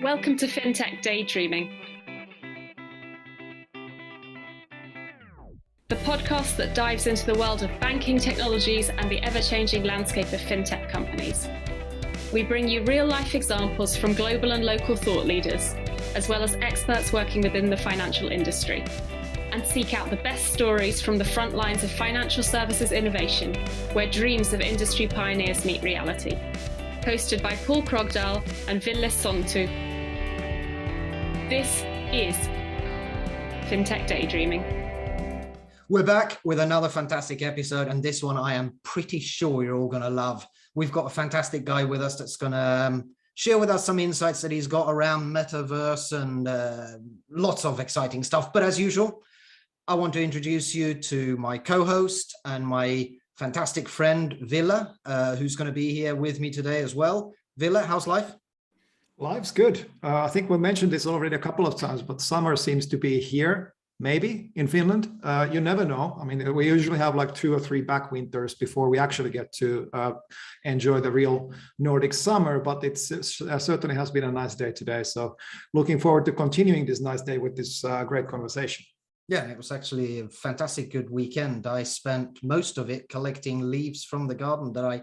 Welcome to Fintech Daydreaming, the podcast that dives into the world of banking technologies and the ever-changing landscape of fintech companies. We bring you real-life examples from global and local thought leaders, as well as experts working within the financial industry, and seek out the best stories from the front lines of financial services innovation, where dreams of industry pioneers meet reality. Hosted by Paul Krogdahl and Ville Sointu. This is Fintech Daydreaming. We're back with another fantastic episode, and this one I am pretty sure you're all going to love. We've got a fantastic guy with us that's going to share with us some insights that he's got around Metaverse and lots of exciting stuff. But as usual, I want to introduce you to my co-host and my fantastic friend, Ville, who's going to be here with me today as well. Ville, how's life? Life's good. I think we mentioned this already a couple of times, but summer seems to be here, maybe in Finland. You never know. I mean, we usually have like 2 or 3 back winters before we actually get to enjoy the real Nordic summer, but it certainly has been a nice day today. So looking forward to continuing this nice day with this great conversation. Yeah, it was actually a fantastic good weekend. I spent most of it collecting leaves from the garden that I,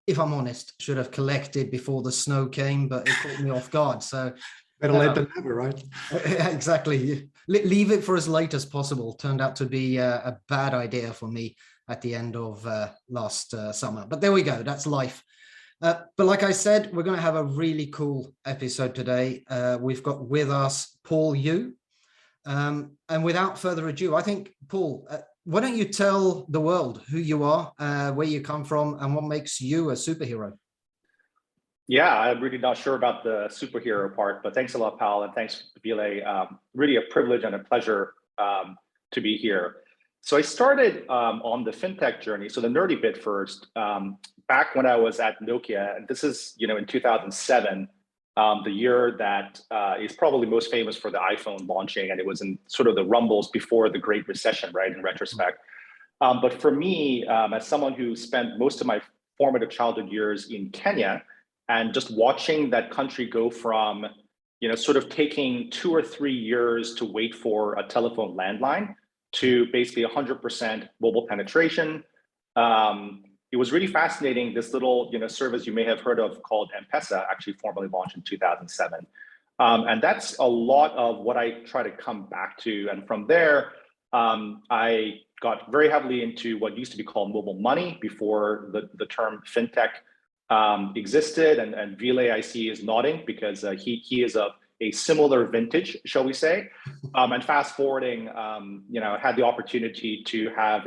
if I'm honest, should have collected before the snow came, but it caught me off guard. So better late than never, right? Exactly. Leave it for as late as possible. Turned out to be a bad idea for me at the end of last summer. But there we go. That's life. But like I said, we're going to have a really cool episode today. We've got with us Paul Yoo. And without further ado, I think, Paul, why don't you tell the world who you are, where you come from, and what makes you a superhero? Yeah, I'm really not sure about the superhero part, but thanks a lot, Paul, and thanks, Ville. Really a privilege and a pleasure to be here. So I started on the fintech journey. So the nerdy bit first, back when I was at Nokia, and this is in 2007. The year that is probably most famous for the iPhone launching, and it was in sort of the rumbles before the Great Recession, right, in retrospect. But for me, as someone who spent most of my formative childhood years in Kenya, and just watching that country go from, sort of taking 2 or 3 years to wait for a telephone landline to basically 100% mobile penetration, it was really fascinating. This little service you may have heard of called M-Pesa actually formally launched in 2007. And that's a lot of what I try to come back to. And from there, I got very heavily into what used to be called mobile money before the term fintech existed. And Ville, I see, is nodding because he is of a similar vintage, shall we say. And fast forwarding, I had the opportunity to have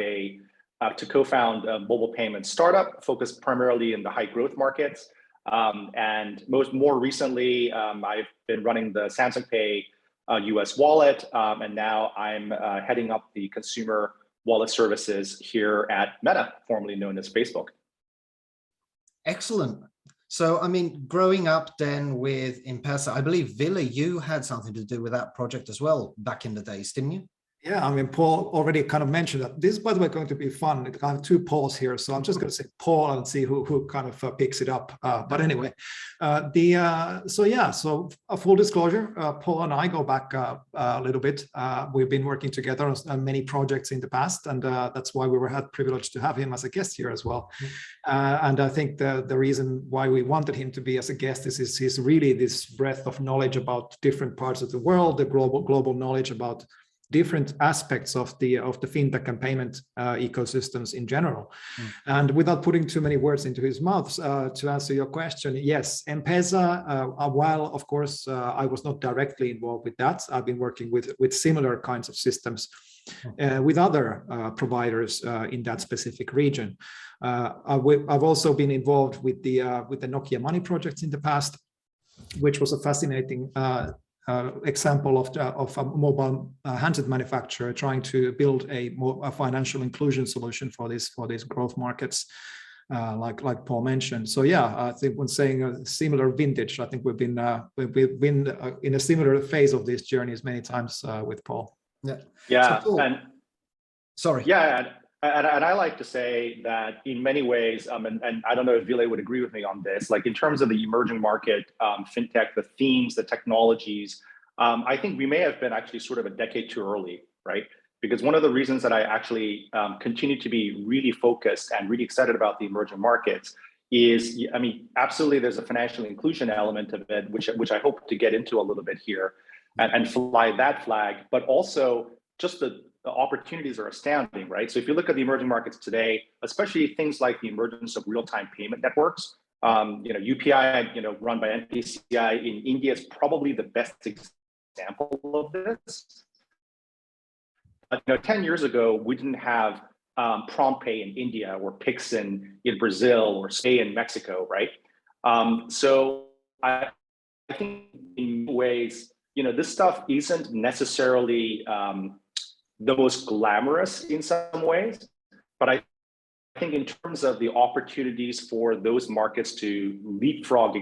to co-found a mobile payment startup focused primarily in the high growth markets. And more recently, I've been running the Samsung Pay US wallet. And now I'm heading up the consumer wallet services here at Meta, formerly known as Facebook. Excellent. So, I mean, growing up then with M-Pesa, I believe, Ville, you had something to do with that project as well back in the days, didn't you? Yeah, I mean, Paul already kind of mentioned that. This is, by the way, going to be fun. It kind of 2 Pauls here, so I'm just going to say Paul and see who kind of picks it up. But anyway, so a full disclosure, Paul and I go back a little bit. We've been working together on many projects in the past, and that's why we had privileged to have him as a guest here as well. And I think the reason why we wanted him to be as a guest is his really this breadth of knowledge about different parts of the world, the global knowledge about different aspects of the fintech and payment ecosystems in general. And without putting too many words into his mouth, to answer your question, yes, M-Pesa, while of course I was not directly involved with that, I've been working with similar kinds of systems with other providers in that specific region. I've also been involved with the Nokia Money project in the past, which was a fascinating example of a mobile handset manufacturer trying to build a financial inclusion solution for these growth markets, like Paul mentioned. So yeah, I think when saying a similar vintage, I think we've been in a similar phase of these journeys many times with Paul. Yeah. So Paul, and sorry. Yeah. And I like to say that in many ways, and I don't know if Ville would agree with me on this, like in terms of the emerging market, fintech, the themes, the technologies, I think we may have been actually sort of a decade too early, right? Because one of the reasons that I actually continue to be really focused and really excited about the emerging markets is, I mean, absolutely there's a financial inclusion element of it, which I hope to get into a little bit here and fly that flag, but also just the opportunities are astounding, right? So if you look at the emerging markets today, especially things like the emergence of real-time payment networks, UPI, run by M-Pesa in India is probably the best example of this. 10 years ago, we didn't have prompt pay in India or Pix in Brazil or Pay in Mexico, right? So I think in ways, this stuff isn't necessarily the most glamorous in some ways, but I think in terms of the opportunities for those markets to leapfrog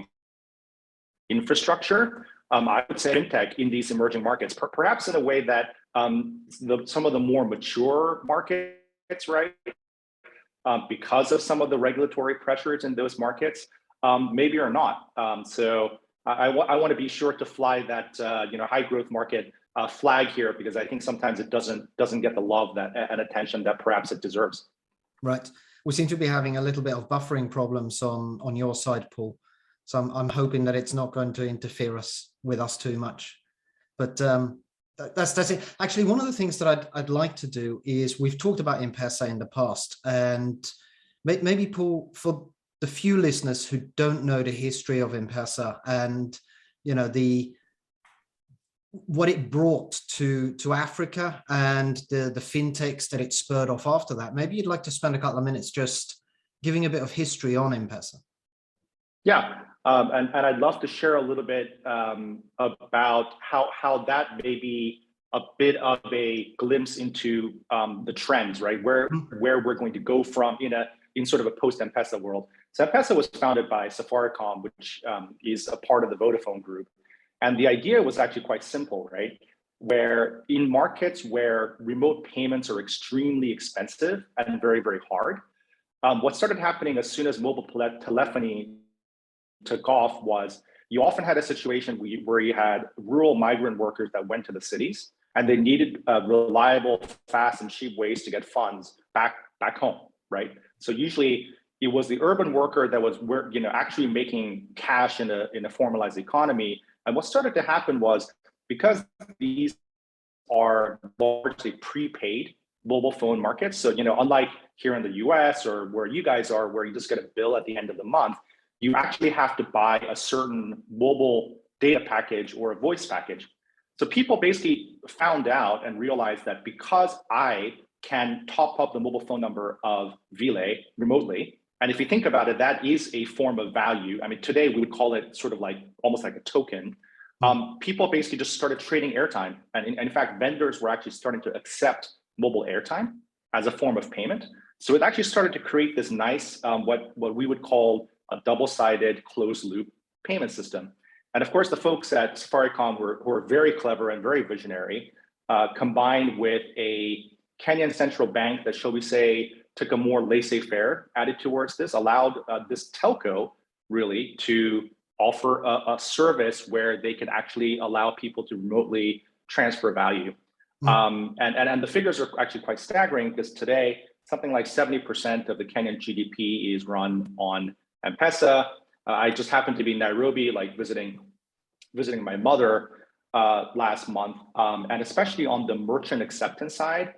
infrastructure, I would say fintech in these emerging markets, perhaps in a way that some of the more mature markets, right, because of some of the regulatory pressures in those markets, maybe are not. So I want to be sure to fly that high growth market flag here, because I think sometimes it doesn't get the love and attention that perhaps it deserves. Right. We seem to be having a little bit of buffering problems on your side, Paul. So I'm hoping that it's not going to interfere with us too much. But that's it. Actually, one of the things that I'd like to do is, we've talked about M-Pesa in the past, and maybe, Paul, for the few listeners who don't know the history of M-Pesa and what it brought to Africa and the fintechs that it spurred off after that, maybe you'd like to spend a couple of minutes just giving a bit of history on M-Pesa. Yeah, and I'd love to share a little bit about how that may be a bit of a glimpse into the trends, right? Where we're going to go from in sort of a post M-Pesa world. So M-Pesa was founded by Safaricom, which is a part of the Vodafone group. And the idea was actually quite simple, right? Where in markets where remote payments are extremely expensive and very, very hard, what started happening as soon as mobile telephony took off was you often had a situation where you had rural migrant workers that went to the cities and they needed reliable, fast, and cheap ways to get funds back home, right? So usually it was the urban worker that was actually making cash in a formalized economy. And what started to happen was, because these are largely prepaid mobile phone markets, so unlike here in the US or where you guys are, where you just get a bill at the end of the month, you actually have to buy a certain mobile data package or a voice package. So people basically found out and realized that because I can top up the mobile phone number of Ville remotely, and if you think about it, that is a form of value. I mean, today we would call it sort of like almost like a token. People basically just started trading airtime. And in fact, vendors were actually starting to accept mobile airtime as a form of payment. So it actually started to create this nice, what we would call a double-sided closed loop payment system. And of course, the folks at Safaricom who are very clever and very visionary, combined with a Kenyan central bank that, shall we say, took a more laissez-faire attitude towards this, allowed this telco really to offer a service where they could actually allow people to remotely transfer value. And the figures are actually quite staggering, because today, something like 70% of the Kenyan GDP is run on M-Pesa. I just happened to be in Nairobi, like visiting my mother last month. And especially on the merchant acceptance side,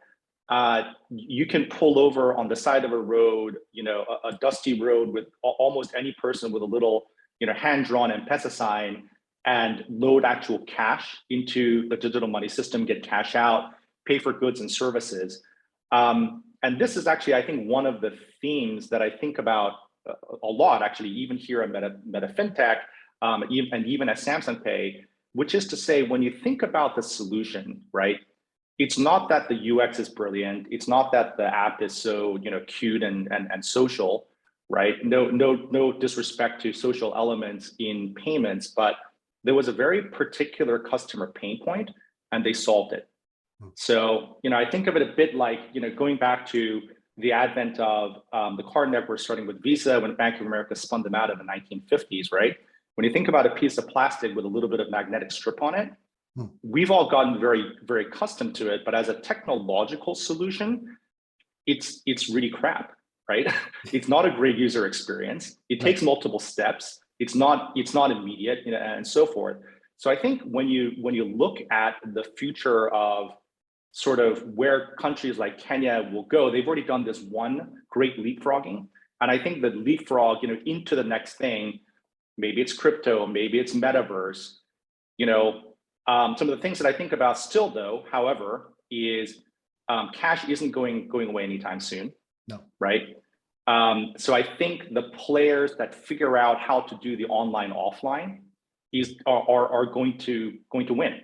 you can pull over on the side of a road, a dusty road with almost any person with a little, hand-drawn M-Pesa sign, and load actual cash into the digital money system, get cash out, pay for goods and services. And this is actually, I think, one of the themes that I think about a lot, actually, even here at Meta Fintech, and even at Samsung Pay, which is to say, when you think about the solution, right? It's not that the UX is brilliant. It's not that the app is so cute and social, right? No disrespect to social elements in payments, but there was a very particular customer pain point, and they solved it. So I think of it a bit like going back to the advent of the card network, starting with Visa when Bank of America spun them out in the 1950s, right? When you think about a piece of plastic with a little bit of magnetic strip on it, we've all gotten very, very accustomed to it. But as a technological solution, it's really crap, right? It's not a great user experience. It takes multiple steps. It's not immediate, and so forth. So I think when you look at the future of sort of where countries like Kenya will go, they've already done this one great leapfrogging. And I think the leapfrog, into the next thing, maybe it's crypto, maybe it's metaverse, some of the things that I think about still though, however, is cash isn't going away anytime soon. No. Right? So I think the players that figure out how to do the online offline are going to win.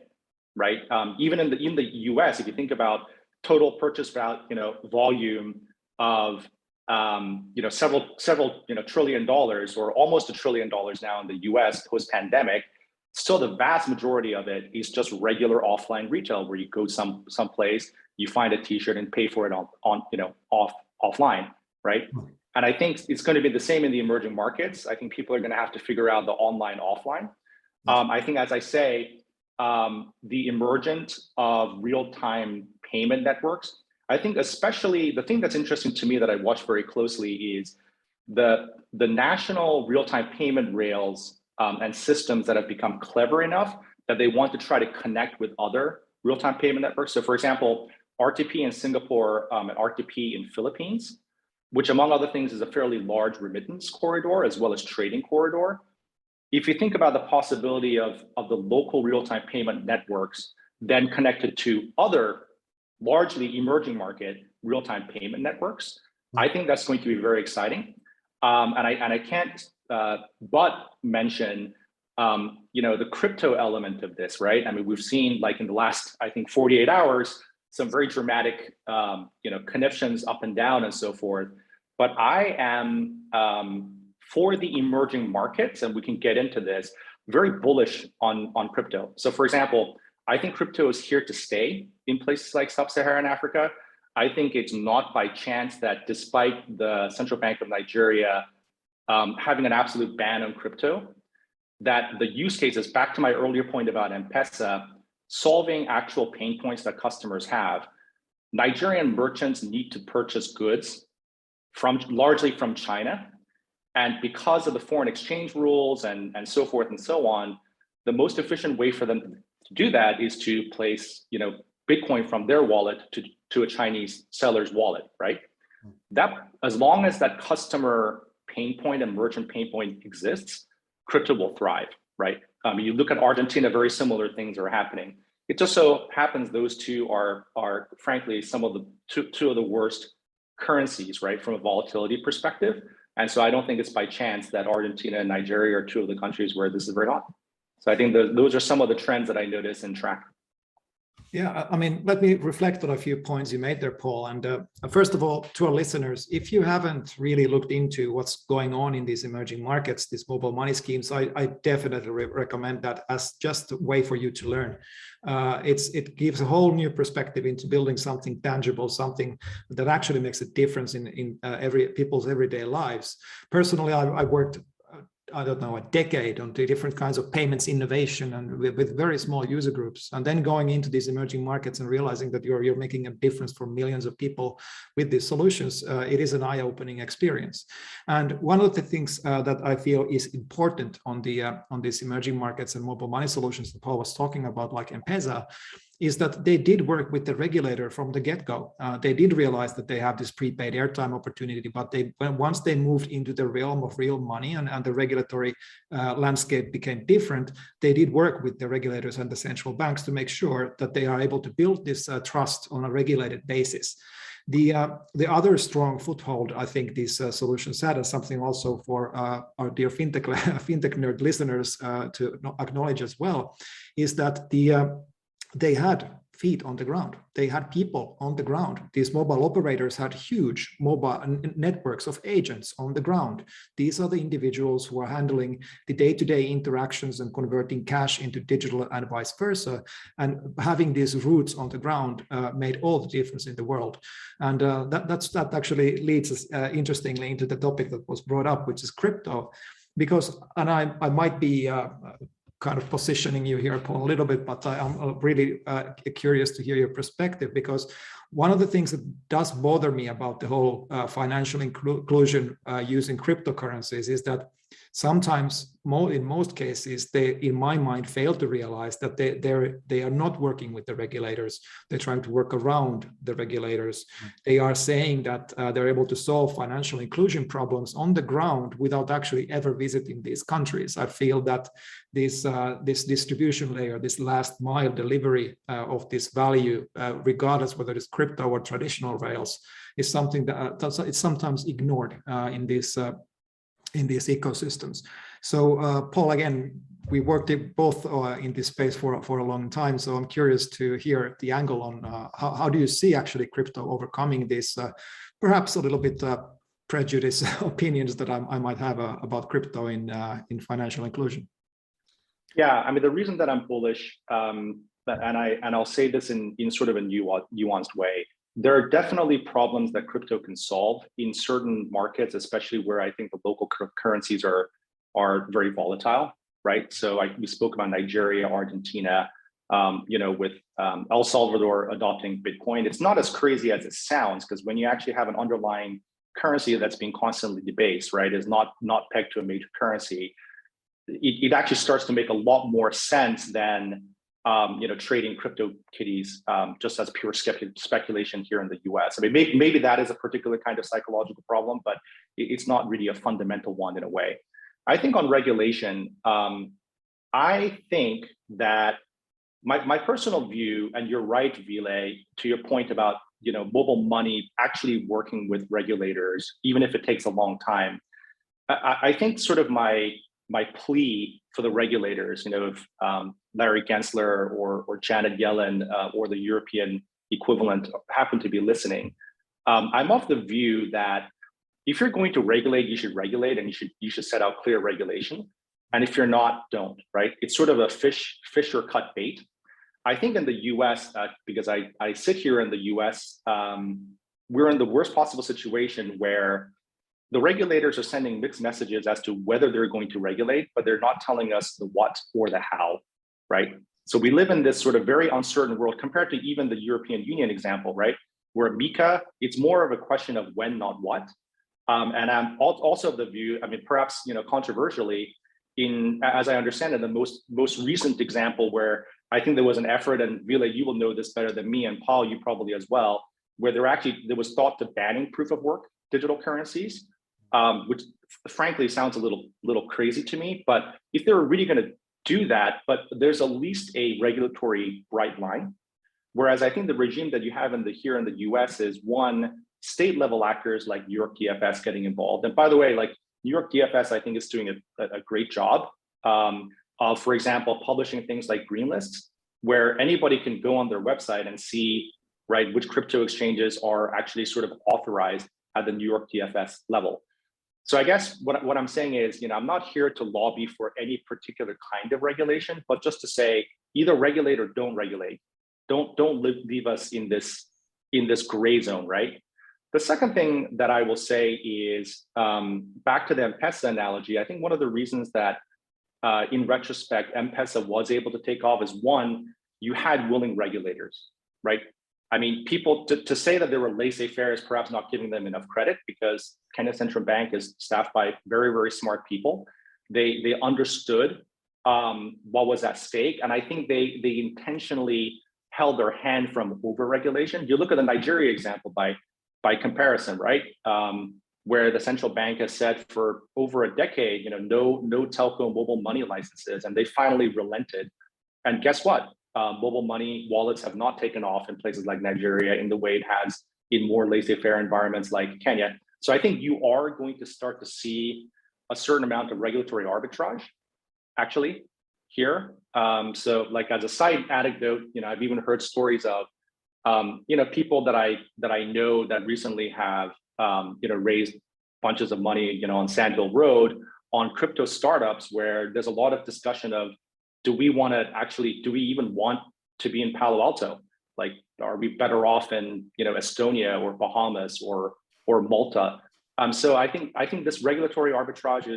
Right? Even in the US, if you think about total purchase value, volume of several $1 trillion or almost $1 trillion now in the US post-pandemic, still the vast majority of it is just regular offline retail where you go someplace, you find a t-shirt and pay for it offline, right? And I think it's going to be the same in the emerging markets. I think people are going to have to figure out the online offline. I think, as I say, the emergence of real-time payment networks. I think especially the thing that's interesting to me that I watch very closely is the national real-time payment rails and systems that have become clever enough that they want to try to connect with other real-time payment networks. So for example, RTP in Singapore and RTP in Philippines, which among other things is a fairly large remittance corridor as well as trading corridor. If you think about the possibility of the local real-time payment networks then connected to other largely emerging market real-time payment networks, I think that's going to be very exciting. And I can't but mention the crypto element of this, right? I mean, we've seen like in the last, I think 48 hours, some very dramatic conniptions up and down and so forth. But I am for the emerging markets, and we can get into this, very bullish on crypto. So for example, I think crypto is here to stay in places like sub-Saharan Africa. I think it's not by chance that despite the Central Bank of Nigeria having an absolute ban on crypto, that the use cases, back to my earlier point about M-Pesa, solving actual pain points that customers have. Nigerian merchants need to purchase goods largely from China. And because of the foreign exchange rules and so forth and so on, the most efficient way for them to do that is to place Bitcoin from their wallet to a Chinese seller's wallet, right? That, as long as that customer pain point and merchant pain point exists, crypto will thrive, right? You look at Argentina, very similar things are happening. It just so happens those two are frankly some of the two of the worst currencies, right, from a volatility perspective. And so I don't think it's by chance that Argentina and Nigeria are two of the countries where this is very hot. So I think those are some of the trends that I notice and track. Yeah, I mean, let me reflect on a few points you made there, Paul. And first of all, to our listeners, if you haven't really looked into what's going on in these emerging markets, these mobile money schemes, I definitely recommend that as just a way for you to learn. It gives a whole new perspective into building something tangible, something that actually makes a difference in people's everyday lives. Personally, I worked I don't know, a decade on the different kinds of payments innovation and with very small user groups, and then going into these emerging markets and realizing that you're making a difference for millions of people with these solutions. It is an eye-opening experience. And one of the things that I feel is important on these emerging markets and mobile money solutions that Paul was talking about, like M-Pesa, is that they did work with the regulator from the get-go. They did realize that they have this prepaid airtime opportunity, but once they moved into the realm of real money and the regulatory landscape became different, they did work with the regulators and the central banks to make sure that they are able to build this trust on a regulated basis. The other strong foothold I think these solutions had, and something also for our dear fintech nerd listeners to acknowledge as well, is that they had feet on the ground. They had people on the ground. These mobile operators had huge mobile networks of agents on the ground. These are the individuals who are handling the day-to-day interactions and converting cash into digital and vice versa. And having these roots on the ground made all the difference in the world. And that actually leads us interestingly into the topic that was brought up, which is crypto. Because, and I might be kind of positioning you here, Paul, a little bit, but I'm really curious to hear your perspective, because one of the things that does bother me about the whole financial inclusion using cryptocurrencies is that sometimes, in most cases, they, in my mind, fail to realize that they are not working with the regulators. They're trying to work around the regulators. They are saying that they're able to solve financial inclusion problems on the ground without actually ever visiting these countries. I feel that this distribution layer, this last mile delivery of this value, regardless whether it's crypto or traditional rails, is something that it's sometimes ignored in these ecosystems. So Paul, again, we worked both in this space for a long time. So I'm curious to hear the angle on how do you see actually crypto overcoming this perhaps a little bit prejudice opinions that I might have about crypto in financial inclusion. Yeah, I mean, the reason that I'm bullish, and I'll say this in sort of a nuanced way, there are definitely problems that crypto can solve in certain markets, especially where I think the local currencies are very volatile, right? So we spoke about Nigeria, Argentina, with El Salvador adopting Bitcoin. It's not as crazy as it sounds, because when you actually have an underlying currency that's being constantly debased, right, is not pegged to a major currency, it actually starts to make a lot more sense than trading crypto kitties just as pure speculation here in the US. I mean, maybe that is a particular kind of psychological problem, but it's not really a fundamental one in a way. I think on regulation, I think that my personal view, and you're right, Ville, to your point about mobile money actually working with regulators, even if it takes a long time. I think sort of my plea for the regulators, if Larry Gensler or Janet Yellen or the European equivalent happen to be listening, I'm of the view that if you're going to regulate, you should regulate, and you should set out clear regulation. And if you're not, don't, right? It's sort of a fish or cut bait. I think in the US, because I sit here in the US, we're in the worst possible situation where the regulators are sending mixed messages as to whether they're going to regulate, but they're not telling us the what or the how, right? So we live in this sort of very uncertain world compared to even the European Union example, right? Where MiCA, it's more of a question of when, not what. And I'm also of the view, I mean, perhaps controversially, as I understand it, the most recent example where I think there was an effort, and Ville, you will know this better than me, and Paul, you probably as well, where there was thought to banning proof of work digital currencies, which frankly sounds a little crazy to me. But if they were really going to do that, but there's at least a regulatory bright line. Whereas I think the regime that you have here in the US is, one, state level actors like New York DFS getting involved. And by the way, like New York DFS, I think is doing a great job of, for example, publishing things like green lists, where anybody can go on their website and see, right, which crypto exchanges are actually sort of authorized at the New York DFS level. So I guess what I'm saying is, I'm not here to lobby for any particular kind of regulation, but just to say either regulate or don't regulate. Don't leave us in this gray zone, right? The second thing that I will say is back to the M-Pesa analogy. I think one of the reasons that in retrospect, M-Pesa was able to take off is, one, you had willing regulators, right? I mean, people to say that they were laissez-faire is perhaps not giving them enough credit, because Kenya Central Bank is staffed by very, very smart people. They understood what was at stake, and I think they intentionally held their hand from over-regulation. You look at the Nigeria example by comparison, right? Where the central bank has said for over a decade, no telco mobile money licenses, and they finally relented. And guess what? Mobile money wallets have not taken off in places like Nigeria in the way it has in more laissez-faire environments like Kenya. So I think you are going to start to see a certain amount of regulatory arbitrage, actually, here. So like as a side anecdote, I've even heard stories of, people that I know that recently have, raised bunches of money, on Sand Hill Road on crypto startups, where there's a lot of discussion of, do we even want to be in Palo Alto? Like, are we better off in, Estonia or Bahamas or Malta? So I think this regulatory arbitrage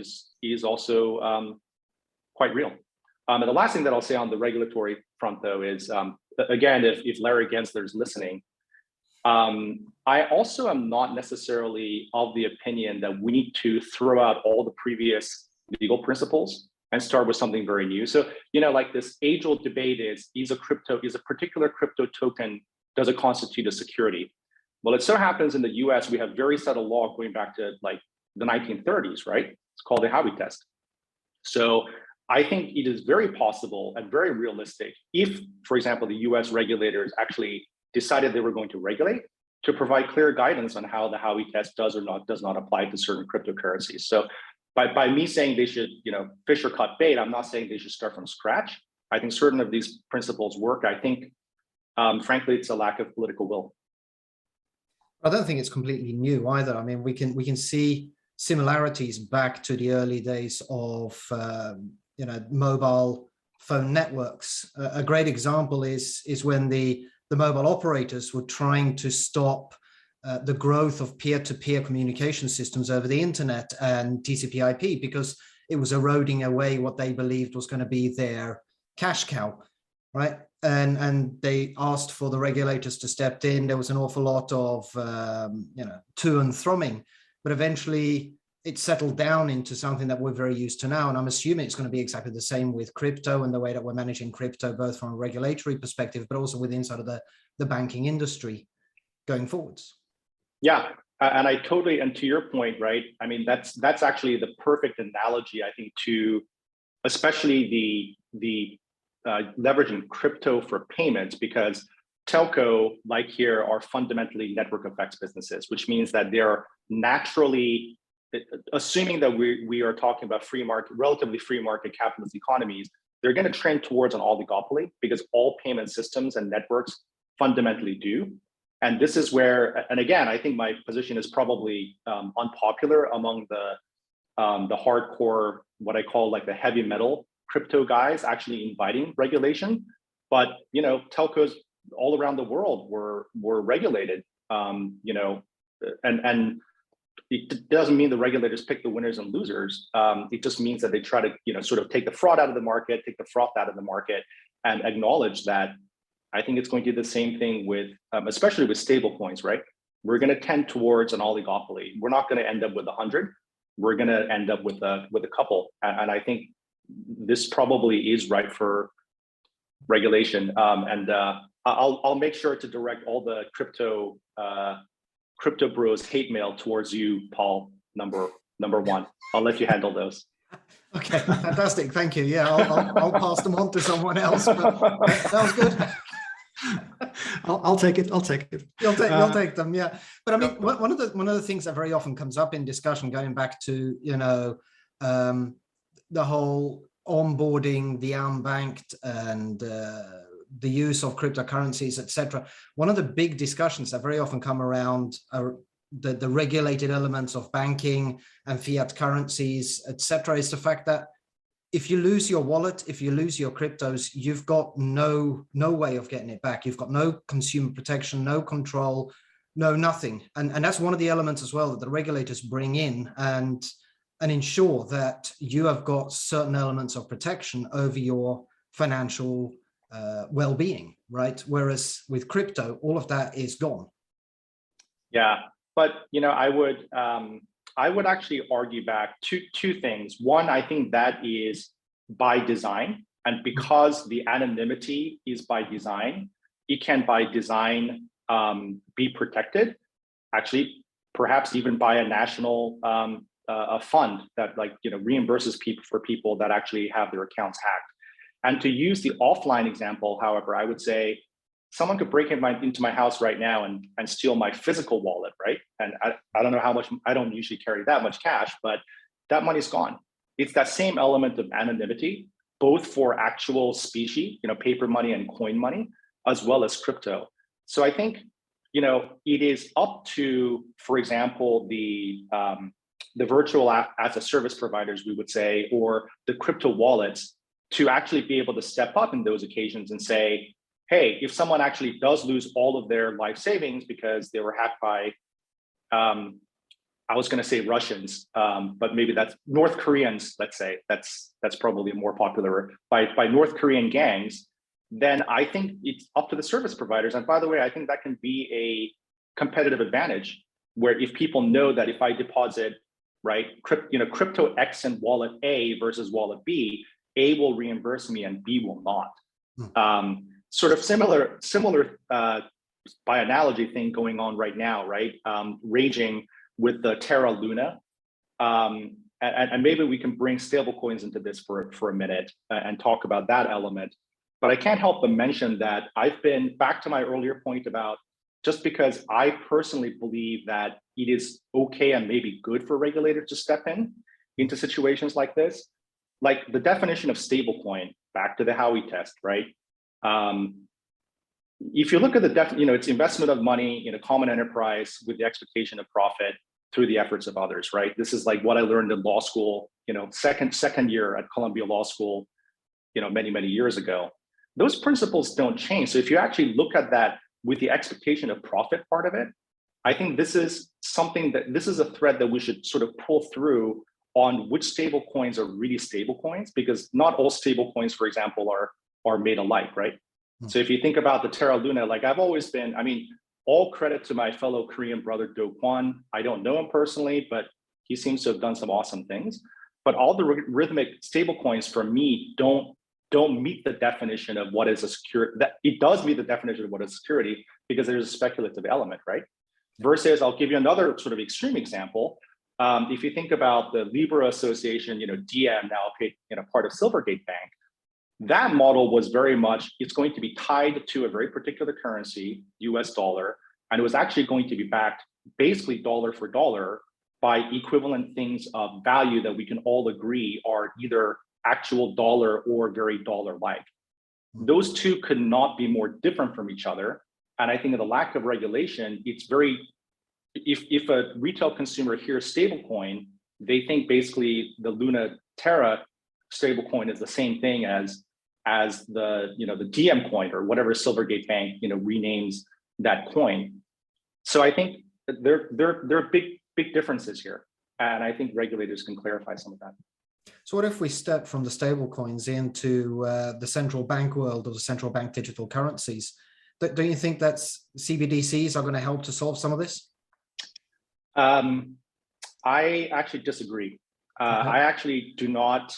is also quite real. And the last thing that I'll say on the regulatory front, though, is again, if Larry Gensler is listening, I also am not necessarily of the opinion that we need to throw out all the previous legal principles and start with something very new. So, like this age-old debate is a particular crypto token, does it constitute a security? Well, it so happens in the US, we have very settled law going back to like the 1930s, right? It's called the Howey test. So I think it is very possible and very realistic if, for example, the US regulators actually decided they were going to regulate, to provide clear guidance on how the Howey test does not apply to certain cryptocurrencies. So by me saying they should, fish or cut bait, I'm not saying they should start from scratch. I think certain of these principles work. I think, frankly, it's a lack of political will. I don't think it's completely new either. I mean, we can see similarities back to the early days of mobile phone networks. A great example is when the mobile operators were trying to stop the growth of peer-to-peer communication systems over the internet and TCP/IP, because it was eroding away what they believed was going to be their cash cow, right? And they asked for the regulators to step in. There was an awful lot of to and froing, but eventually it settled down into something that we're very used to now. And I'm assuming it's going to be exactly the same with crypto and the way that we're managing crypto, both from a regulatory perspective, but also with inside of the banking industry going forwards. Yeah, and and to your point, right? I mean, that's actually the perfect analogy, I think, to especially the leveraging crypto for payments, because telco, like here, are fundamentally network effects businesses, which means that they're naturally, assuming that we are talking about relatively free market capitalist economies, they're going to trend towards an oligopoly, because all payment systems and networks fundamentally do. And this is where, and again, I think my position is probably unpopular among the hardcore, what I call like the heavy metal crypto guys actually inviting regulation. But telcos all around the world were regulated, and it doesn't mean the regulators pick the winners and losers. It just means that they try to sort of take the fraud out of the market, take the froth out of the market, and acknowledge that. I think it's going to do the same thing with, especially with stable coins, right? We're going to tend towards an oligopoly. We're not going to end up with 100. We're going to end up with a couple. And I think this probably is right for regulation. I'll make sure to direct all the crypto bros hate mail towards you, Paul. Number one. I'll let you handle those. Okay, fantastic. Thank you. Yeah, I'll pass them on to someone else. But that was good. I'll take it. I'll take it. You'll take them, yeah. But I mean, one of the things that very often comes up in discussion, going back to the whole onboarding the unbanked and the use of cryptocurrencies, etc. One of the big discussions that very often come around the regulated elements of banking and fiat currencies, etc., is the fact that if you lose your wallet, if you lose your cryptos, you've got no way of getting it back. You've got no consumer protection, no control, no nothing. And that's one of the elements as well that the regulators bring in and ensure that you have got certain elements of protection over your financial well-being, right? Whereas with crypto, all of that is gone. Yeah, but I would actually argue back two things. One, I think that is by design, and because the anonymity is by design, it can by design be protected. Actually, perhaps even by a national a fund that reimburses people that actually have their accounts hacked. And to use the offline example, however, I would say someone could break into my house right now and steal my physical wallet, right? And I don't know how much, I don't usually carry that much cash, but that money's gone. It's that same element of anonymity both for actual specie, paper money and coin money, as well as crypto. So I think, it is up to, for example, the virtual as a service providers, we would say, or the crypto wallets, to actually be able to step up in those occasions and say, hey, if someone actually does lose all of their life savings because they were hacked by, I was going to say Russians, but maybe that's North Koreans, let's say, that's probably more popular, by North Korean gangs, then I think it's up to the service providers. And by the way, I think that can be a competitive advantage, where if people know that if I deposit, right, crypto X in wallet A versus wallet B, A will reimburse me and B will not. Sort of similar by analogy thing going on right now, right? Raging with the Terra Luna. And maybe we can bring stablecoins into this for a minute and talk about that element. But I can't help but mention that I've been back to my earlier point about, just because I personally believe that it is okay and maybe good for regulators to step into situations like this, like the definition of stablecoin, back to the Howey test, right? If you look at the it's investment of money in a common enterprise with the expectation of profit through the efforts of others, right? This is like what I learned in law school, second year at Columbia Law School, many years ago. Those principles don't change. So if you actually look at that with the expectation of profit part of it, I think this is a thread that we should sort of pull through on which stable coins are really stable coins, because not all stable coins, for example, are made alike, right? So if you think about the Terra Luna, like I've always been, all credit to my fellow Korean brother, Do Kwon. I don't know him personally, but he seems to have done some awesome things. But all the rhythmic stable coins for me don't meet the definition of what is a security. That it does meet the definition of what is security, because there's a speculative element, right? Versus, I'll give you another sort of extreme example. If you think about the Libra Association, DM, now part of Silvergate Bank, that model was very much, it's going to be tied to a very particular currency, US dollar, and it was actually going to be backed basically dollar for dollar by equivalent things of value that we can all agree are either actual dollar or very dollar-like. Those two could not be more different from each other. And I think the lack of regulation, it's very, if a retail consumer hears stablecoin, they think basically the Luna Terra stablecoin is the same thing as the the DM coin or whatever Silvergate Bank renames that coin. So I think there are big differences here, and I think regulators can clarify some of that. So what if we step from the stable coins into the central bank world of the central bank digital currencies? Don't you think that CBDCs are going to help to solve some of this? I actually disagree. Okay. I actually do not.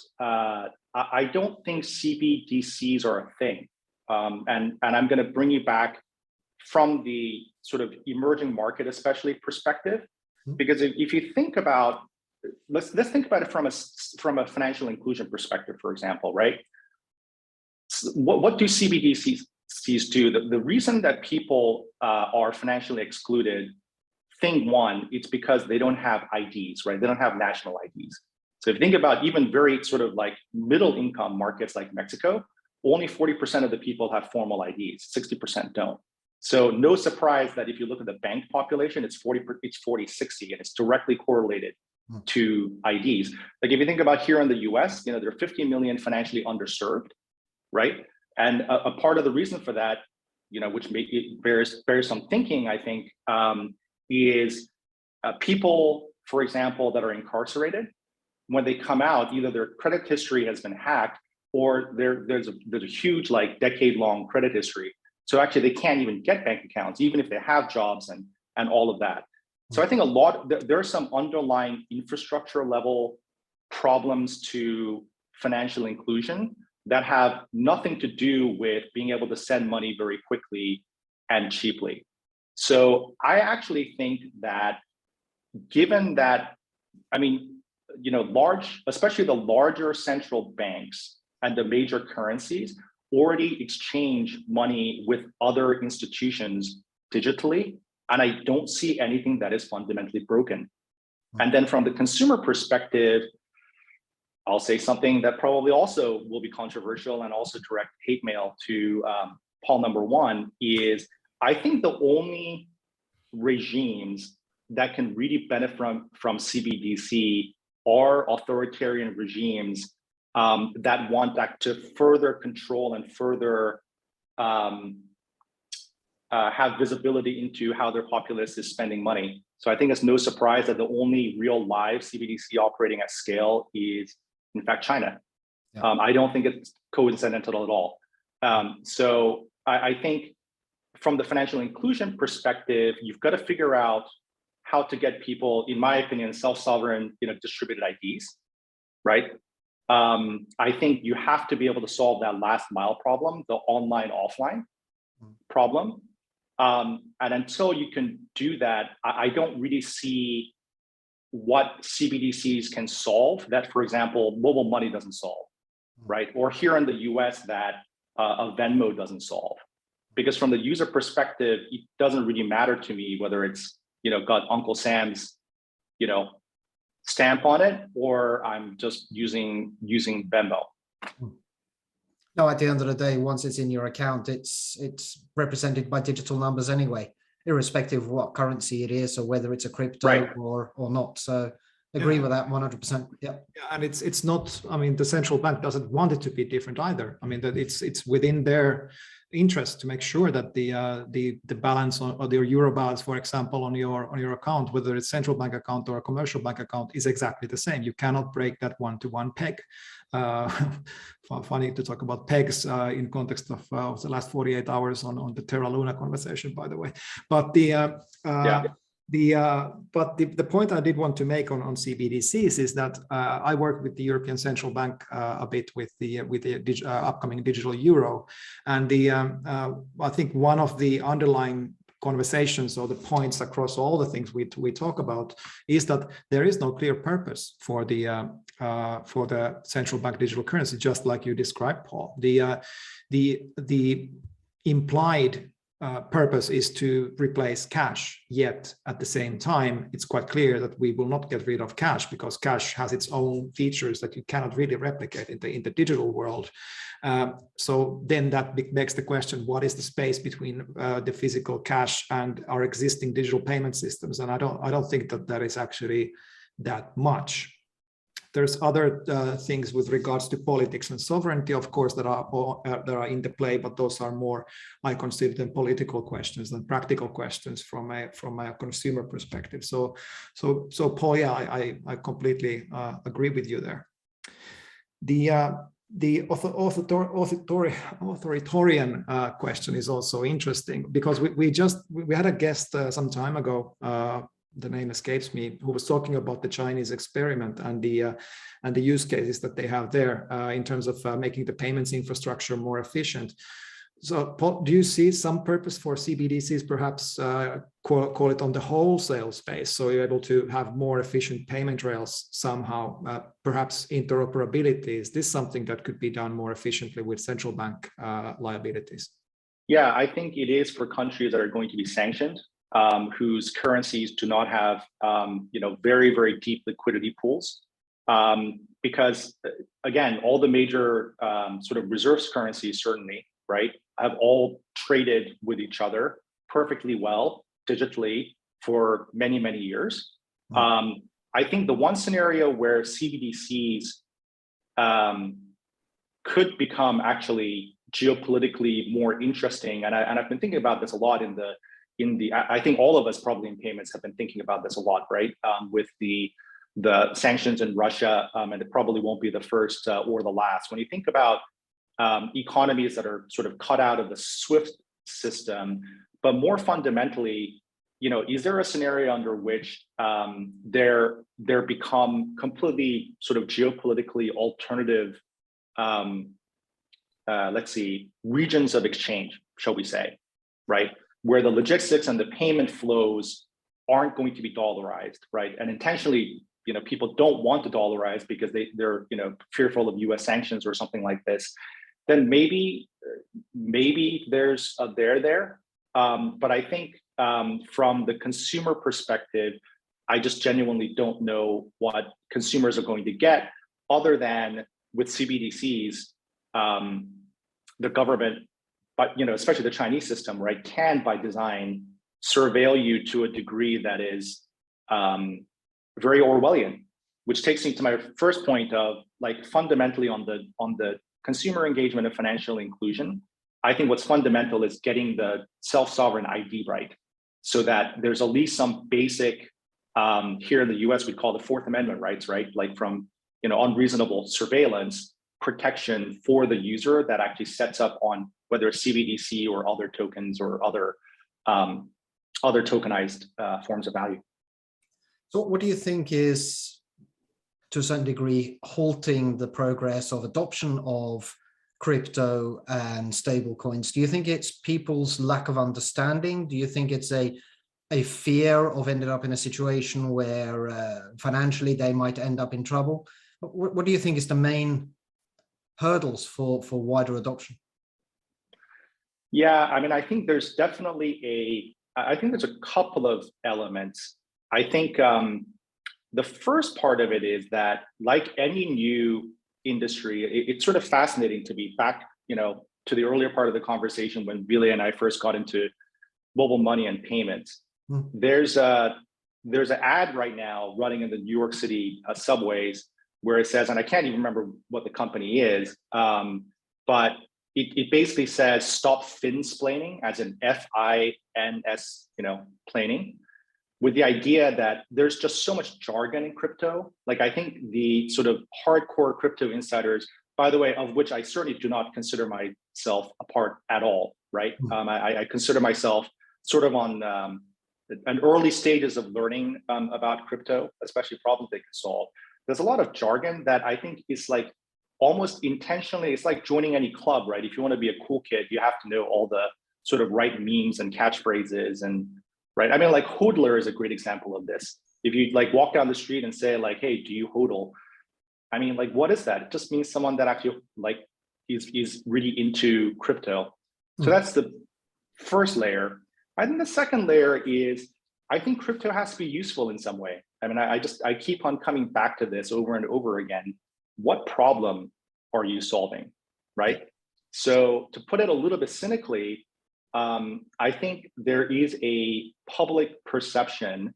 I don't think CBDCs are a thing. And I'm going to bring you back from the sort of emerging market, especially perspective, because if you think about, let's think about it from a financial inclusion perspective, for example, right? What do CBDCs do? The reason that people are financially excluded, thing one, it's because they don't have IDs, right? They don't have national IDs. So if you think about even very sort of like middle income markets like Mexico, only 40% of the people have formal IDs, 60% don't. So no surprise that if you look at the bank population, it's 40-60, and it's directly correlated to IDs. Like if you think about here in the US, there are 50 million financially underserved, right? And a part of the reason for that, which bears some thinking, I think, is people, for example, that are incarcerated, when they come out, either their credit history has been hacked or there's a huge like decade-long credit history. So actually they can't even get bank accounts, even if they have jobs and all of that. So I think there are some underlying infrastructure level problems to financial inclusion that have nothing to do with being able to send money very quickly and cheaply. So I actually think that given that, especially the larger central banks and the major currencies already exchange money with other institutions digitally, and I don't see anything that is fundamentally broken. And then from the consumer perspective, I'll say something that probably also will be controversial and also direct hate mail to Paul number one is I think the only regimes that can really benefit from CBDC are authoritarian regimes that want that to further control and further have visibility into how their populace is spending money. So I think it's no surprise that the only real live CBDC operating at scale is, in fact, China. Yeah. I don't think it's coincidental at all. So I think from the financial inclusion perspective, you've got to figure out how to get people, in my opinion, self-sovereign, distributed IDs, right? I think you have to be able to solve that last mile problem, the online-offline problem. And until you can do that, I don't really see what CBDCs can solve that, for example, mobile money doesn't solve, right? Or here in the US that a Venmo doesn't solve. Because from the user perspective, it doesn't really matter to me whether it's, got Uncle Sam's, stamp on it, or I'm just using Venmo. No, at the end of the day, once it's in your account, it's represented by digital numbers anyway, irrespective of what currency it is or whether it's a crypto or not. So agree with that 100%. Yeah. And it's not, I mean, the central bank doesn't want it to be different either. I mean, that it's within their interest to make sure that the balance or the euro balance, for example, on your account, whether it's central bank account or a commercial bank account, is exactly the same. You cannot break that one-to-one peg. Funny to talk about pegs in context of the last 48 hours on the Terra Luna conversation, by the way. But the point I did want to make on CBDCs is that I work with the European Central Bank a bit with the upcoming digital euro, and I think one of the underlying conversations or the points across all the things we talk about is that there is no clear purpose for the central bank digital currency, just like you described, Paul. The implied purpose is to replace cash, yet at the same time, it's quite clear that we will not get rid of cash because cash has its own features that you cannot really replicate in the digital world. So then that begs the question, what is the space between the physical cash and our existing digital payment systems? And I don't think that is actually that much. There's other things with regards to politics and sovereignty, of course, that are in the play, but those are more, I consider them political questions than practical questions from a consumer perspective. So Paul, yeah, I completely agree with you there. The authoritarian question is also interesting because we had a guest some time ago. The name escapes me, who was talking about the Chinese experiment and the use cases that they have there in terms of making the payments infrastructure more efficient. So, Paul, do you see some purpose for CBDCs, perhaps call it on the wholesale space, so you're able to have more efficient payment rails somehow, perhaps interoperability? Is this something that could be done more efficiently with central bank liabilities? Yeah, I think it is for countries that are going to be sanctioned. Whose currencies do not have, very, very deep liquidity pools. Because again, all the major sort of reserves currencies certainly, right, have all traded with each other perfectly well digitally for many, many years. I think the one scenario where CBDCs could become actually geopolitically more interesting, and I've been thinking about this a lot I think all of us probably in payments have been thinking about this a lot, right? With the sanctions in Russia, and it probably won't be the first or the last. When you think about economies that are sort of cut out of the SWIFT system, but more fundamentally, is there a scenario under which there become completely sort of geopolitically alternative, regions of exchange, shall we say, right? Where the logistics and the payment flows aren't going to be dollarized, right? And intentionally, people don't want to dollarize because they're fearful of US sanctions or something like this. Then maybe there's a there. But I think from the consumer perspective, I just genuinely don't know what consumers are going to get other than with CBDCs, the government, but especially the Chinese system, right, can by design surveil you to a degree that is very Orwellian, which takes me to my first point of like fundamentally on the consumer engagement and financial inclusion. I think what's fundamental is getting the self-sovereign ID right, so that there's at least some basic, here in the US, we call the Fourth Amendment rights, right? Like from unreasonable surveillance protection for the user that actually sets up on whether it's CBDC or other tokens or other tokenized forms of value. So what do you think is, to a certain degree, halting the progress of adoption of crypto and stable coins? Do you think it's people's lack of understanding? Do you think it's a fear of ending up in a situation where financially they might end up in trouble? What do you think is the main hurdles for wider adoption? Yeah, I mean, I think there's definitely there's a couple of elements. I think the first part of it is that, like any new industry, it's sort of fascinating to be back, to the earlier part of the conversation when Ville and I first got into mobile money and payments. There's an ad right now running in the New York City subways where it says, and I can't even remember what the company is, but it basically says, stop finsplaining, as in F-I-N-S, plaining, with the idea that there's just so much jargon in crypto. Like, I think the sort of hardcore crypto insiders, by the way, of which I certainly do not consider myself a part at all, right? I consider myself sort of on an early stages of learning about crypto, especially problems they can solve. There's a lot of jargon that I think is like almost intentionally, it's like joining any club, right? If you want to be a cool kid, you have to know all the sort of right memes and catchphrases, and right. I mean, like hodler is a great example of this. If you like walk down the street and say like, hey, do you hodl? I mean, like, what is that? It just means someone that actually like is really into crypto. So that's the first layer. I think the second layer is, I think crypto has to be useful in some way. I mean, I keep on coming back to this over and over again. What problem are you solving, right? So to put it a little bit cynically, I think there is a public perception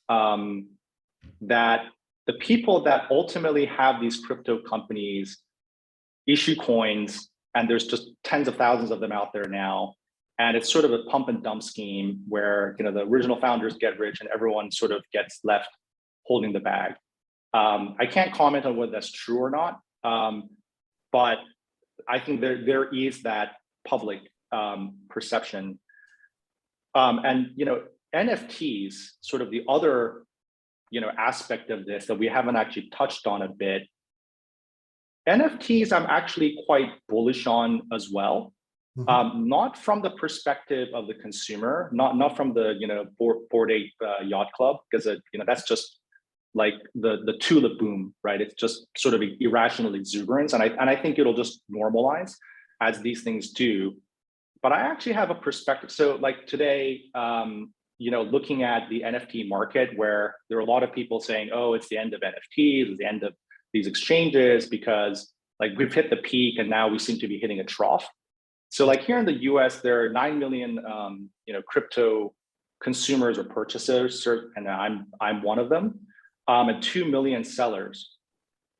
that the people that ultimately have these crypto companies issue coins, and there's just tens of thousands of them out there now, and it's sort of a pump and dump scheme where the original founders get rich and everyone sort of gets left holding the bag. I can't comment on whether that's true or not, but I think there is that public perception. And NFTs, sort of the other aspect of this that we haven't actually touched on a bit. NFTs I'm actually quite bullish on as well. Not from the perspective of the consumer, not from the Bored Ape Yacht Club, because that's just like the tulip boom, right? It's just sort of irrational exuberance, and I think it'll just normalize as these things do. But I actually have a perspective. So like today, looking at the NFT market, where there are a lot of people saying, oh, it's the end of NFTs, it's the end of these exchanges, because like we've hit the peak and now we seem to be hitting a trough. So like here in the US, there are 9 million crypto consumers or purchasers, and I'm one of them, and 2 million sellers.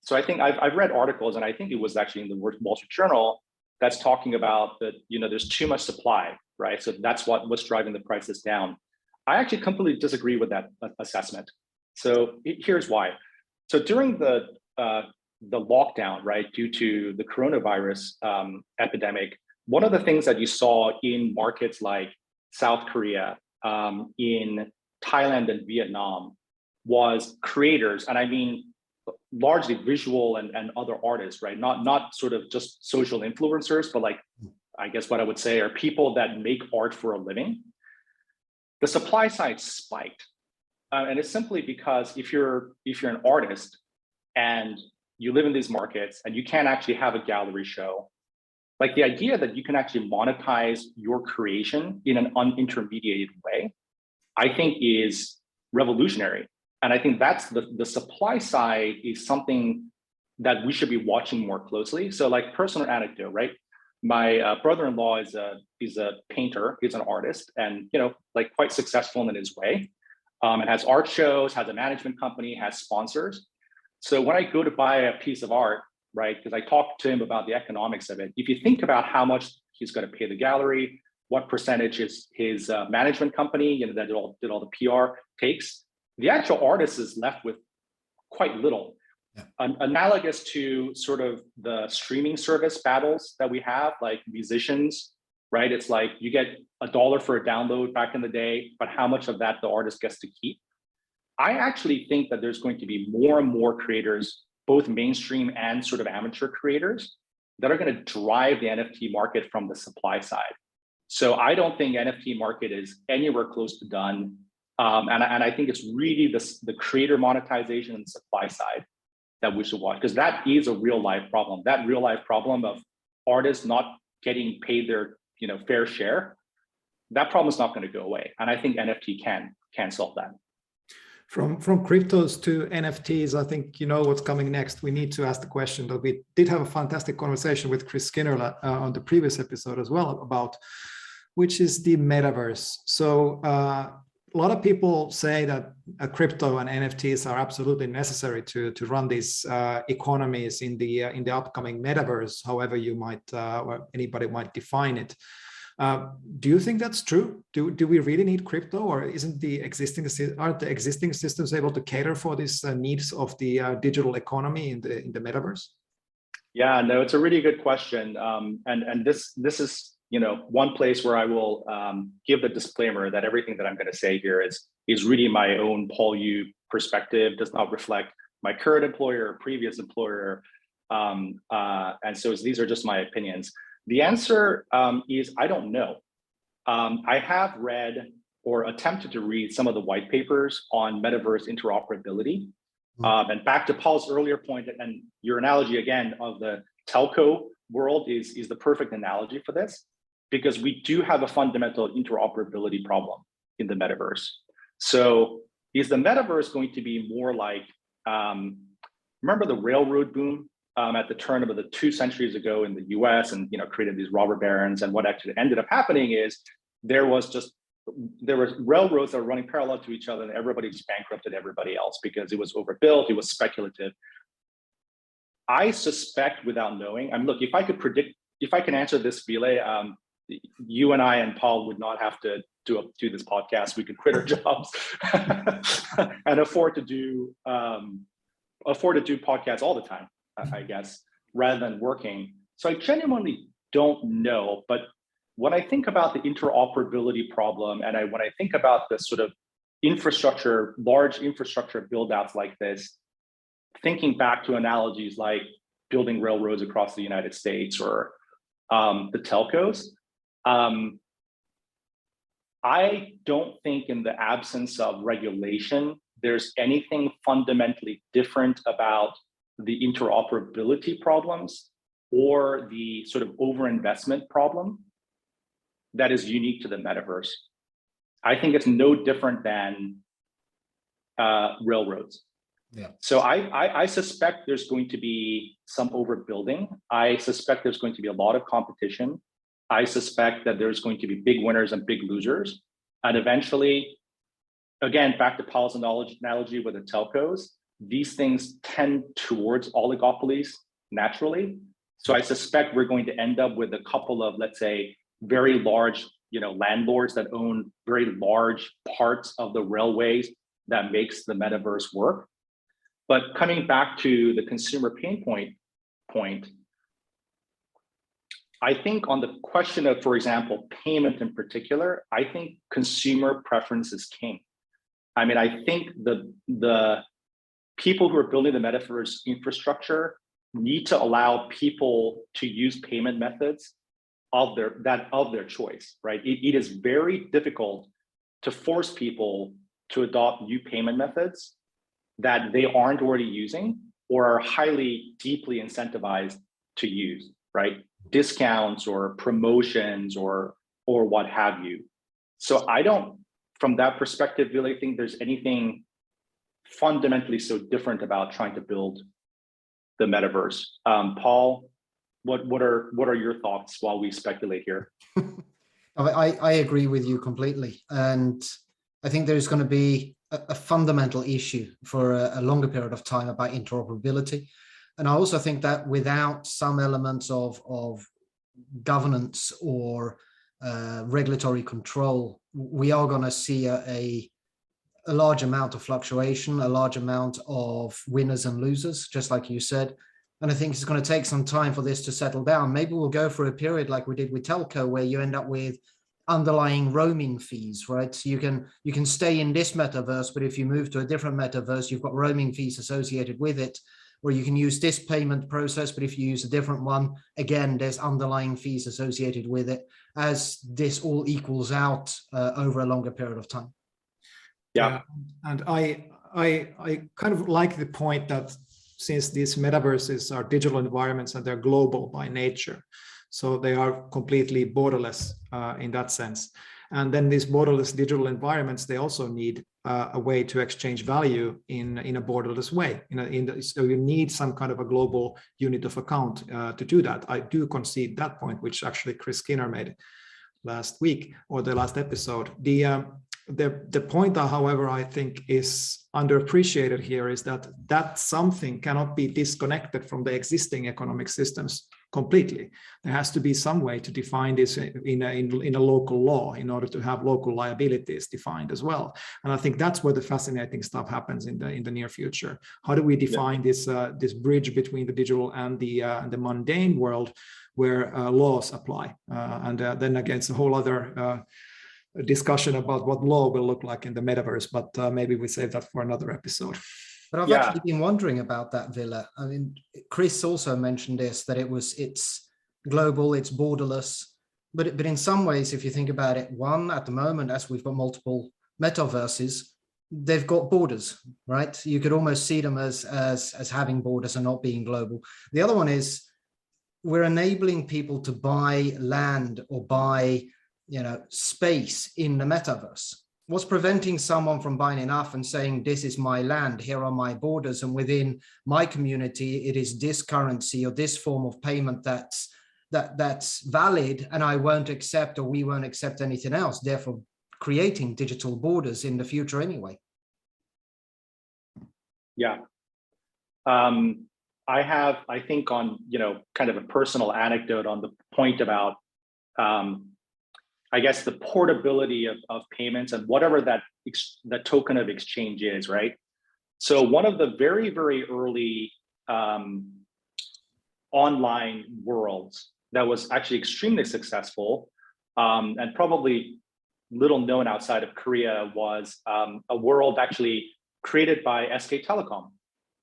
So I think I've read articles, and I think it was actually in the Wall Street Journal, that's talking about that, there's too much supply, right? So that's what's driving the prices down. I actually completely disagree with that assessment. So here's why. So during the lockdown, right, due to the coronavirus epidemic, one of the things that you saw in markets like South Korea, in Thailand and Vietnam, was creators, and I mean largely visual and other artists, right? Not sort of just social influencers, but like, I guess what I would say are people that make art for a living. The supply side spiked, and it's simply because if you're an artist and you live in these markets and you can't actually have a gallery show, like the idea that you can actually monetize your creation in an unintermediated way, I think is revolutionary. And I think that's the supply side is something that we should be watching more closely. So like personal anecdote, right? My brother-in-law is a painter, he's an artist, and like quite successful in his way. And has art shows, has a management company, has sponsors. So when I go to buy a piece of art, right, because I talked to him about the economics of it, if you think about how much he's going to pay the gallery, what percentage is his management company, that did all the PR takes, the actual artist is left with quite little. Yeah. Analogous to sort of the streaming service battles that we have, like musicians, right? It's like you get $1 for a download back in the day, but how much of that the artist gets to keep? I actually think that there's going to be more and more creators, both mainstream and sort of amateur creators, that are going to drive the NFT market from the supply side. So I don't think NFT market is anywhere close to done. And I think it's really the creator monetization and supply side that we should watch, because that is a real life problem. That real life problem of artists not getting paid their fair share, that problem is not going to go away. And I think NFT can solve that. From cryptos to NFTs, I think you know what's coming next. We need to ask the question that we did have a fantastic conversation with Chris Skinner on the previous episode as well about, which is the metaverse. So a lot of people say that crypto and NFTs are absolutely necessary to run these economies in the upcoming metaverse, however you might anybody might define it. Do you think that's true? Do we really need crypto, or aren't the existing systems able to cater for these needs of the digital economy in the metaverse? Yeah, no, it's a really good question, and this is one place where I will give the disclaimer that everything that I'm going to say here is really my own Paul Yoo perspective, does not reflect my current employer or previous employer, and so these are just my opinions. The answer is I don't know. I have read or attempted to read some of the white papers on metaverse interoperability. And back to Paul's earlier point, and your analogy again of the telco world is the perfect analogy for this, because we do have a fundamental interoperability problem in the metaverse. So is the metaverse going to be more like, remember the railroad boom? At the turn of the 2 centuries ago in the US, and created these robber barons, and what actually ended up happening is there were railroads that were running parallel to each other, and everybody just bankrupted everybody else because it was overbuilt, it was speculative. I suspect, without knowing, look, if I can answer this, Ville, you and I and Paul would not have to do this podcast. We could quit our jobs and afford to do podcasts all the time, I guess, rather than working. So I genuinely don't know. But when I think about the interoperability problem, and when I think about the sort of large infrastructure build-outs like this, thinking back to analogies like building railroads across the United States or the telcos, I don't think in the absence of regulation, there's anything fundamentally different about the interoperability problems or the sort of overinvestment problem that is unique to the metaverse. I think it's no different than railroads. Yeah. So I suspect there's going to be some overbuilding. I suspect there's going to be a lot of competition. I suspect that there's going to be big winners and big losers. And eventually, again, back to Paul's analogy with the telcos, these things tend towards oligopolies naturally. So I suspect we're going to end up with a couple of, let's say, very large, landlords that own very large parts of the railways that makes the metaverse work. But coming back to the consumer pain point, I think on the question of, for example, payment in particular, I think consumer preference is king. I think the people who are building the metaverse infrastructure need to allow people to use payment methods of their choice, right? It is very difficult to force people to adopt new payment methods that they aren't already using or are highly, deeply incentivized to use, right? Discounts or promotions or what have you. So I don't, from that perspective, really think there's anything fundamentally so different about trying to build the metaverse. Paul, what are your thoughts while we speculate here? I agree with you completely. And I think there's going to be a fundamental issue for a longer period of time about interoperability. And I also think that without some elements of governance or regulatory control, we are going to see a large amount of fluctuation, a large amount of winners and losers, just like you said. And I think it's going to take some time for this to settle down. Maybe we'll go for a period like we did with telco, where you end up with underlying roaming fees, right? So you can stay in this metaverse, but if you move to a different metaverse, you've got roaming fees associated with it. Or you can use this payment process, but if you use a different one, again, there's underlying fees associated with it, as this all equals out over a longer period of time. Yeah. And I kind of like the point that since these metaverses are digital environments and they're global by nature, so they are completely borderless in that sense. And then these borderless digital environments, they also need a way to exchange value in a borderless way. So you need some kind of a global unit of account to do that. I do concede that point, which actually Chris Skinner made last week or the last episode. The point, however, I think is underappreciated here is that something cannot be disconnected from the existing economic systems completely. There has to be some way to define this in a local law in order to have local liabilities defined as well. And I think that's where the fascinating stuff happens in the near future. How do we define this bridge between the digital and the mundane world where laws apply? And then again, it's a whole other discussion about what law will look like in the metaverse, but maybe we save that for another episode. But I've actually been wondering about that, Ville. I mean, Chris also mentioned this, that it's global, it's borderless, but in some ways, if you think about it, one, at the moment, as we've got multiple metaverses, they've got borders, right? You could almost see them as having borders and not being global. The other one is we're enabling people to buy land or buy space in the metaverse. What's preventing someone from buying enough and saying, this is my land, here are my borders, and within my community, it is this currency or this form of payment that's valid, and I won't accept, or we won't accept anything else, therefore creating digital borders in the future anyway. Yeah. I think on, kind of a personal anecdote on the point about, I guess, the portability of payments and whatever that token of exchange is, right? So one of the very, very early online worlds that was actually extremely successful and probably little known outside of Korea was a world actually created by SK Telecom,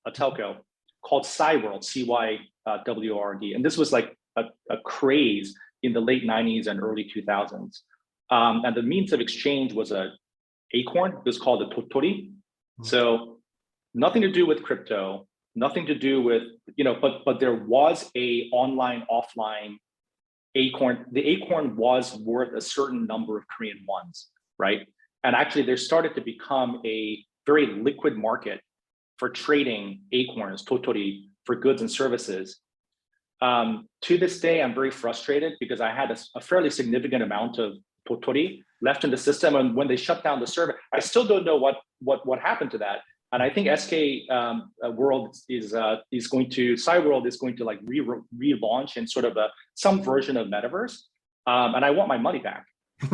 a telco, called Cyworld, CYWRD. And this was like a craze in the late 90s and early 2000s. And the means of exchange was an acorn. It was called a totori. So nothing to do with crypto, nothing to do with, but there was a online, offline acorn. The acorn was worth a certain number of Korean wons, right? And actually there started to become a very liquid market for trading acorns, totori, for goods and services. To this day, I'm very frustrated because I had a fairly significant amount of totori left in the system, and when they shut down the server, I still don't know what happened to that. And I think SK World Cyworld is going to like relaunch in sort of some version of metaverse, and I want my money back,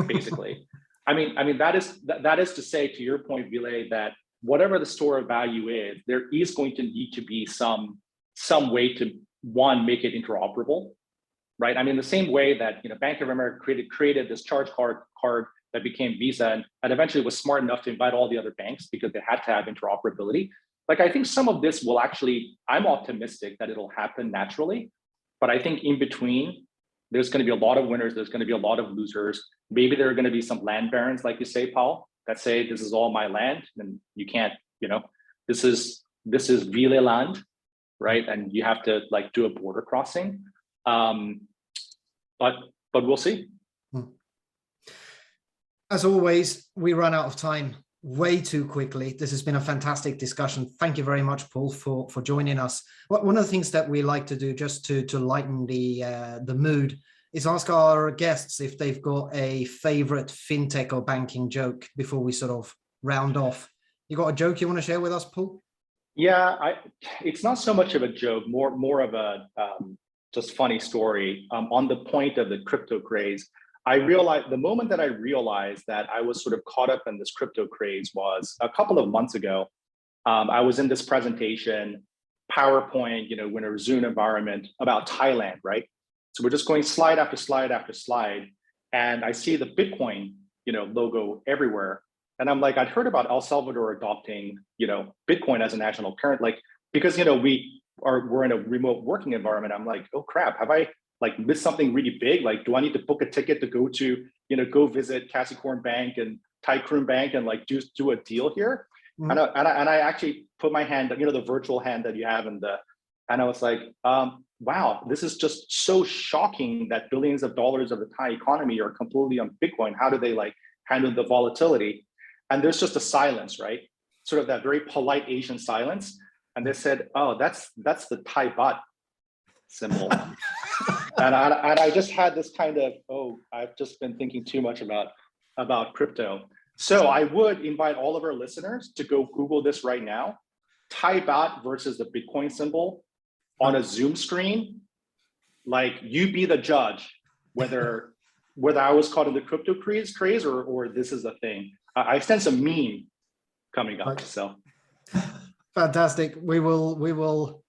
basically. I mean that is to say, to your point, Ville, that whatever the store of value is, there is going to need to be some way to, one, make it interoperable, right? I mean, the same way that Bank of America created this charge card that became Visa and eventually was smart enough to invite all the other banks because they had to have interoperability. Like, I think some of this will actually, I'm optimistic that it'll happen naturally, but I think in between, there's going to be a lot of winners, there's going to be a lot of losers. Maybe there are going to be some land barons, like you say, Paul, that say this is all my land and you can't, this is Ville land, right? And you have to like do a border crossing. But we'll see. As always, we run out of time. way too quickly. This has been a fantastic discussion. Thank you very much, Paul, for joining us. One of the things that we like to do just to lighten the mood is ask our guests if they've got a favorite fintech or banking joke before we sort of round off. You got a joke you want to share with us, Paul? Yeah, it's not so much of a joke, more of a just funny story. On the point of the crypto craze, I realized the moment that I realized that I was sort of caught up in this crypto craze was a couple of months ago. I was in this presentation, PowerPoint, in a Zoom environment about Thailand, right? So we're just going slide after slide after slide, and I see the Bitcoin, logo everywhere. And I'm like, I'd heard about El Salvador adopting, Bitcoin as a national currency, because we're in a remote working environment. I'm like, oh crap, have I missed something really big? Do I need to book a ticket to go to, go visit Kasikorn Bank and Thai Kroon Bank and do a deal here? Mm-hmm. And I actually put my hand, the virtual hand that you have and I was like, wow, this is just so shocking that billions of dollars of the Thai economy are completely on Bitcoin. How do they handle the volatility? And there's just a silence, right? Sort of that very polite Asian silence. And they said, oh, that's the Thai baht symbol. and I just had this kind of, I've just been thinking too much about crypto. So I would invite all of our listeners to go Google this right now. Thai baht versus the Bitcoin symbol on a Zoom screen. You be the judge whether I was caught in the crypto craze or this is a thing. I sense a meme coming up. So fantastic. We will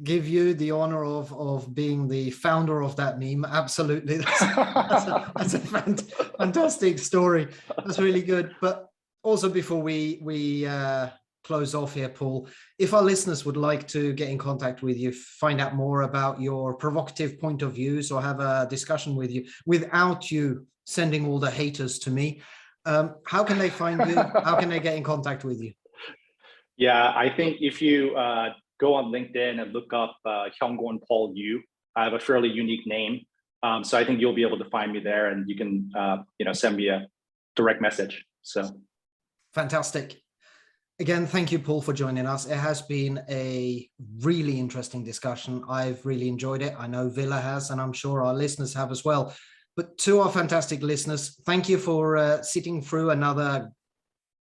give you the honor of being the founder of that meme. Absolutely. That's a fantastic story. That's really good. But also before we close off here, Paul, if our listeners would like to get in contact with you, find out more about your provocative point of views or have a discussion with you without you sending all the haters to me, how can they find you? How can they get in contact with you? Yeah, I think if you go on LinkedIn and look up Hyung-Gon Paul Yoo, I have a fairly unique name. So I think you'll be able to find me there and you can send me a direct message. So fantastic. Again, thank you, Paul, for joining us. It has been a really interesting discussion. I've really enjoyed it. I know Ville has, and I'm sure our listeners have as well. But to our fantastic listeners, thank you for sitting through another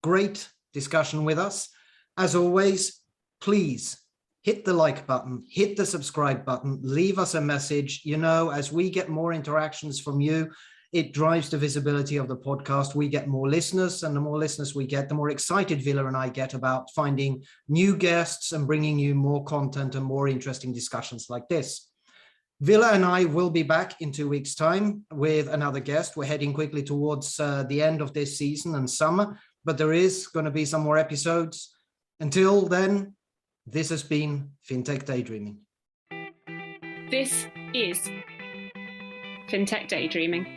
great discussion with us. As always, please hit the like button, hit the subscribe button, leave us a message. As we get more interactions from you, it drives the visibility of the podcast. We get more listeners, and the more listeners we get, the more excited Ville and I get about finding new guests and bringing you more content and more interesting discussions like this. Ville and I will be back in 2 weeks' time with another guest. We're heading quickly towards the end of this season and summer, but there is going to be some more episodes. Until then, this has been Fintech Daydreaming. This is Fintech Daydreaming.